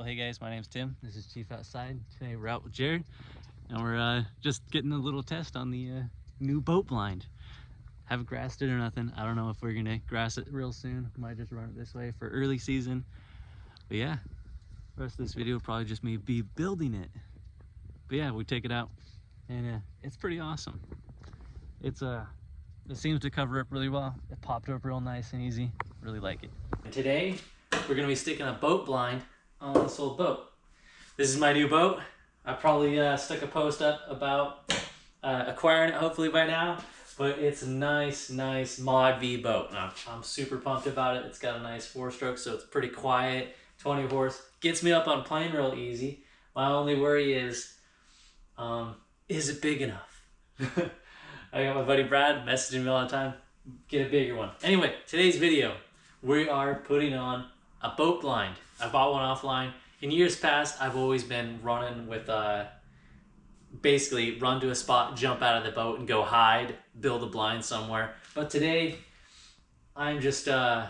Hey guys, my name's Tim. This is Chief Outside. Today we're out with Jared and we're just getting a little test on the new boat blind. Haven't grassed it or nothing. I don't know if we're gonna grass it real soon. Might just run it this way for early season. But yeah, the rest of this video will probably just me be building it. But yeah, we take it out and it's pretty awesome. It seems to cover up really well. It popped up real nice and easy. Really like it. And today we're gonna be sticking a boat blind on this old boat. This is my new boat. I probably stuck a post up about acquiring it hopefully by now, but it's a nice Mod V boat. And I'm super pumped about it. It's got a nice 4-stroke, so it's pretty quiet, 20 horse. Gets me up on plane real easy. My only worry is it big enough? I got my buddy Brad messaging me all the time, get a bigger one. Anyway, today's video, we are putting on a boat blind. I bought one offline. In years past, I've always been running with basically run to a spot, jump out of the boat and go hide, build a blind somewhere. But today, I'm just, I'm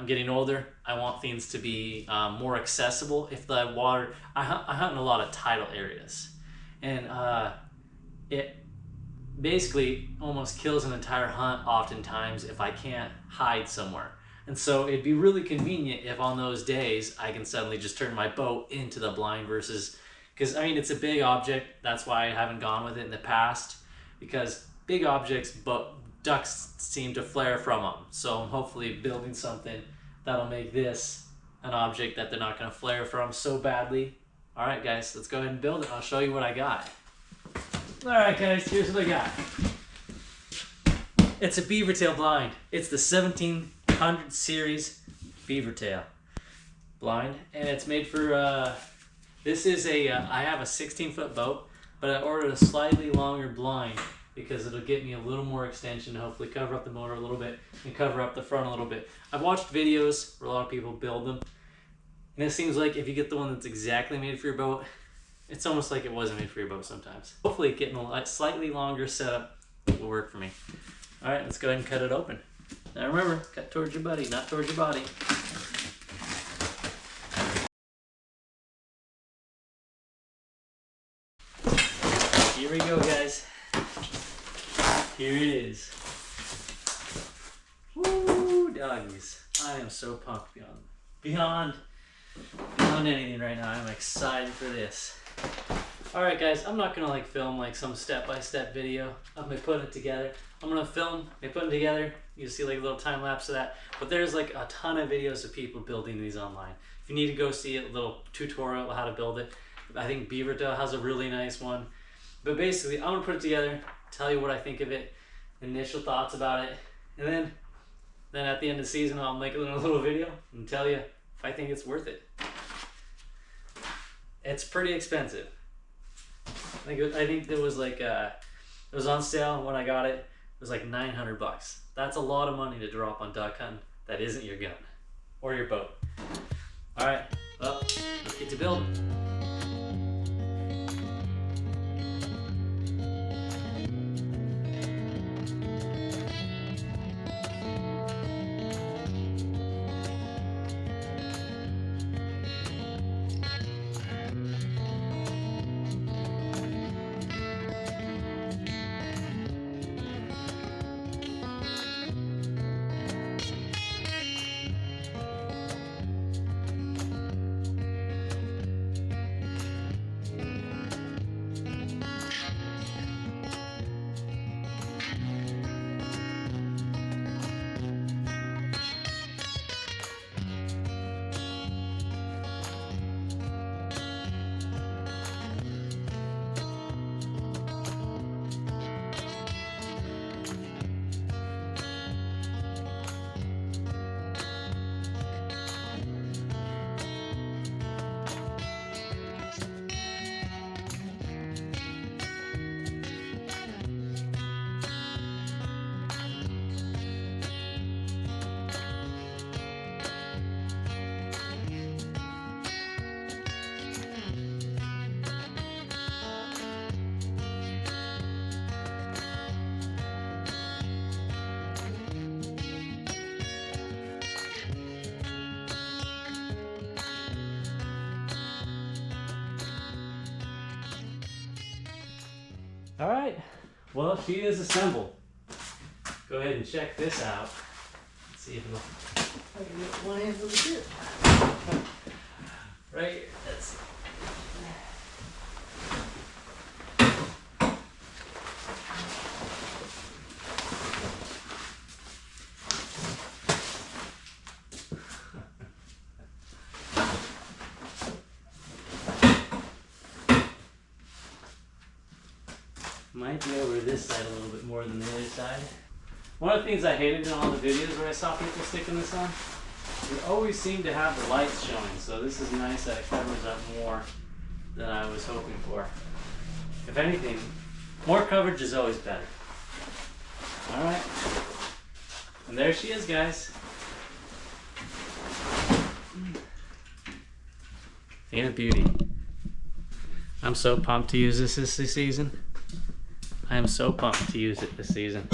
getting older. I want things to be more accessible. If the water, I hunt in a lot of tidal areas. And it basically almost kills an entire hunt oftentimes if I can't hide somewhere. And so it'd be really convenient if on those days I can suddenly just turn my boat into the blind versus, because I mean it's a big object, that's why I haven't gone with it in the past, because big objects but ducks seem to flare from them. So I'm hopefully building something that'll make this an object that they're not going to flare from so badly. Alright guys, let's go ahead and build it. I'll show you what I got. Alright guys, here's what I got. It's a beaver tail blind. It's the 1700 series beaver tail blind, and it's made for this is a I have a 16-foot boat, but I ordered a slightly longer blind because it'll get me a little more extension to hopefully cover up the motor a little bit and cover up the front a little bit. I've watched videos where a lot of people build them, and it seems like if you get the one that's exactly made for your boat, it's almost like it wasn't made for your boat sometimes. Hopefully getting a slightly longer setup will work for me. Alright, let's go ahead and cut it open. Now remember, cut towards your buddy, not towards your body. Here we go, guys. Here it is. Woo, doggies. I am so pumped beyond anything right now. I'm excited for this. Alright guys, I'm not gonna film some step-by-step video of me putting it together. I'm gonna film me putting it together. You see a little time lapse of that. But there's a ton of videos of people building these online. If you need to go see a little tutorial of how to build it, I think Beaver Tail has a really nice one. But basically, I'm gonna put it together, tell you what I think of it, initial thoughts about it, and then at the end of the season, I'll make a little video and tell you if I think it's worth it. It's pretty expensive. I think it was it was on sale when I got it. It was like 900 bucks. That's a lot of money to drop on duck hunting that isn't your gun or your boat. All right, well, let's get to building. All right, well, she is assembled. Go ahead and check this out. Let's see if it'll. I can get one hand over here. Right here. That's. Might be over this side a little bit more than the other side. One of the things I hated in all the videos where I saw people sticking this on, you always seem to have the lights showing, so this is nice that it covers up more than I was hoping for. If anything, more coverage is always better. Alright, and there she is, guys. Ain't a beauty. I'm so pumped to use this season. I am so pumped to use it this season.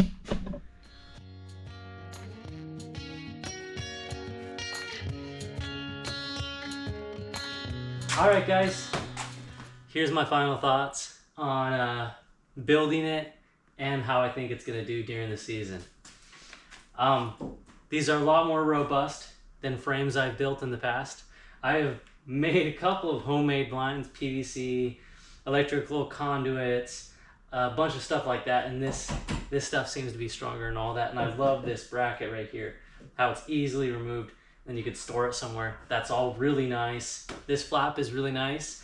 Alright guys, here's my final thoughts on building it and how I think it's going to do during the season. These are a lot more robust than frames I've built in the past. I have made a couple of homemade blinds, PVC, electrical conduits, a bunch of stuff like that, and this stuff seems to be stronger and all that. And I love this bracket right here, how it's easily removed, and you could store it somewhere. That's all really nice. This flap is really nice.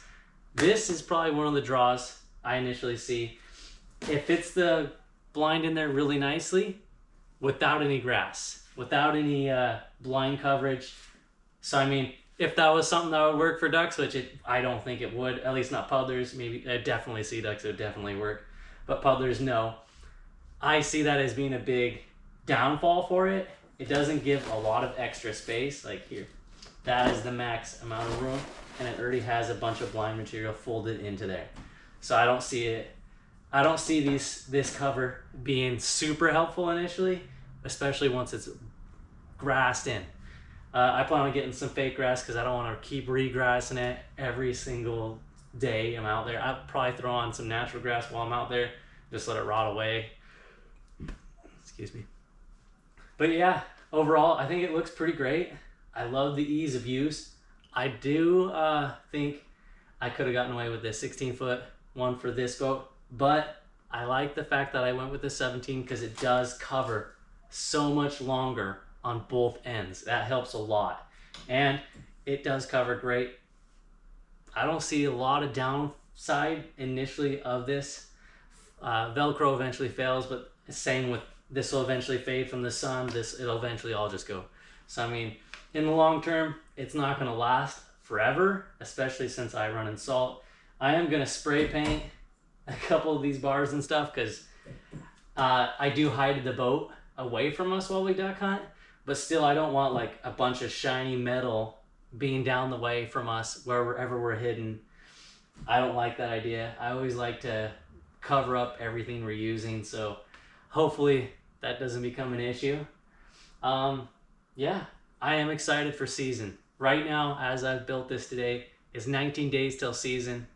This is probably one of the draws I initially see. It fits the blind in there really nicely without any grass, without any blind coverage. So I mean, if that was something that would work for ducks, which I don't think it would, at least not puddlers, maybe definitely sea ducks, it would definitely work. But puddlers, no. I see that as being a big downfall for it. It doesn't give a lot of extra space, like here. That is the max amount of room, and it already has a bunch of blind material folded into there. So I don't see it. I don't see this cover being super helpful initially, especially once it's grassed in. I plan on getting some fake grass because I don't want to keep regrassing it every single day I'm out there. I'll probably throw on some natural grass while I'm out there, just let it rot away. Excuse me. But yeah, overall, I think it looks pretty great. I love the ease of use. I do think I could have gotten away with this 16-foot one for this boat, but I like the fact that I went with the 17 because it does cover so much longer on both ends. That helps a lot. And it does cover great. I don't see a lot of downside initially of this. Velcro eventually fails, but same with this will eventually fade from the sun. It'll eventually all just go. So I mean, in the long term, it's not going to last forever, especially since I run in salt. I am going to spray paint a couple of these bars and stuff because I do hide the boat away from us while we duck hunt, but still I don't want like a bunch of shiny metal being down the way from us wherever we're hidden. I don't like that idea. I always like to cover up everything we're using, so hopefully that doesn't become an issue. Yeah, I am excited for season. Right now, as I've built this today, it's 19 days till season.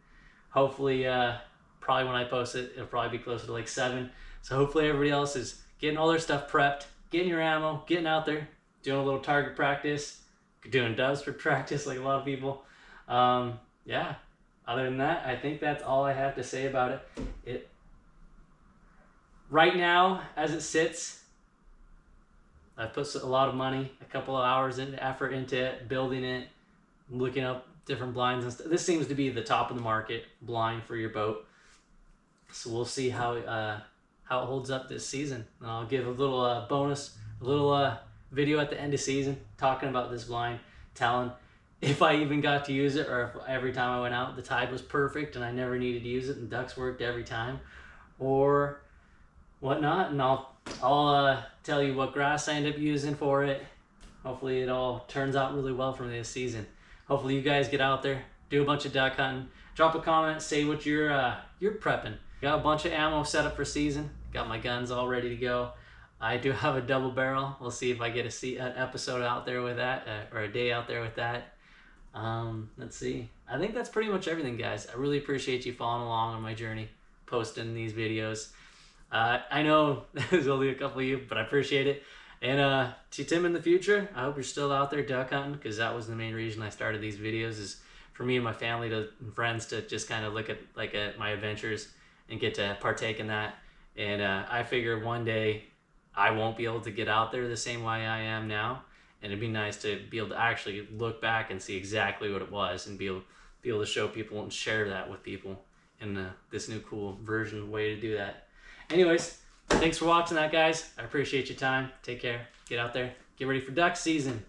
Hopefully, probably when I post it, it'll probably be closer to like 7. So hopefully everybody else is getting all their stuff prepped, getting your ammo, getting out there, doing a little target practice, doing doves for practice like a lot of people. Yeah, other than that, I think that's all I have to say about it. Right now, as it sits, I've put a lot of money, a couple of hours in effort into it, building it, looking up different blinds and stuff. This seems to be the top of the market blind for your boat. So we'll see how it holds up this season. And I'll give a little bonus, a little video at the end of season talking about this blind, telling if I even got to use it, or if every time I went out the tide was perfect and I never needed to use it and ducks worked every time, or whatnot. And I'll tell you what grass I end up using for it. Hopefully it all turns out really well for this season. Hopefully you guys get out there, do a bunch of duck hunting, drop a comment, say what you're prepping. Got a bunch of ammo set up for season. Got my guns all ready to go. I do have a double barrel. We'll see if I get an episode out there with that, or a day out there with that. Let's see. I think that's pretty much everything, guys. I really appreciate you following along on my journey. posting these videos. I know there's only a couple of you, but I appreciate it. And to Tim in the future, I hope you're still out there duck hunting, because that was the main reason I started these videos, is for me and my family and friends to just kind of look at my adventures and get to partake in that. And I figure one day I won't be able to get out there the same way I am now, and it'd be nice to be able to actually look back and see exactly what it was, and be able to show people and share that with people in this new cool version way to do that. Anyways, thanks for watching that, guys. I appreciate your time. Take care. Get out there. Get ready for duck season.